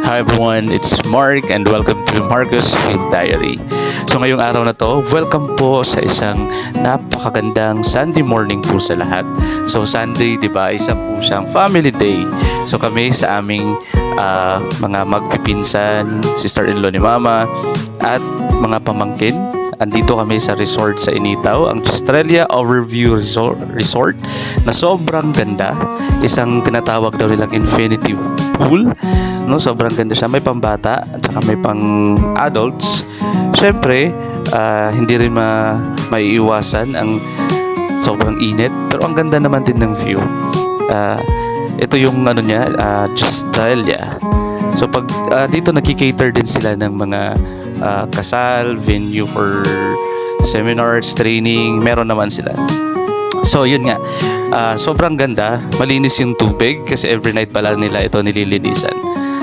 Hi everyone, it's Mark and welcome to Marcus Field Diary. So ngayong araw na to, welcome po sa isang napakagandang Sunday morning po sa lahat. So Sunday, di ba, isa po siyang family day. So kami sa aming mga magpipinsan, sister-in-law ni Mama at mga pamangkin, andito kami sa resort sa Initaw, ang Australia Overview Resort na sobrang ganda. Isang tinatawag daw nilang infinity pool, no? Sobrang ganda siya, may pambata at saka may pang adults. Syempre, hindi rin maiiwasan ang sobrang init, pero ang ganda naman din ng view. Ito yung ano niya, Australia. So pag dito nagki-cater din sila ng mga kasal, venue for seminars, training, meron naman sila. So yun nga, sobrang ganda, malinis yung tubig kasi every night pala nila ito nililinisan.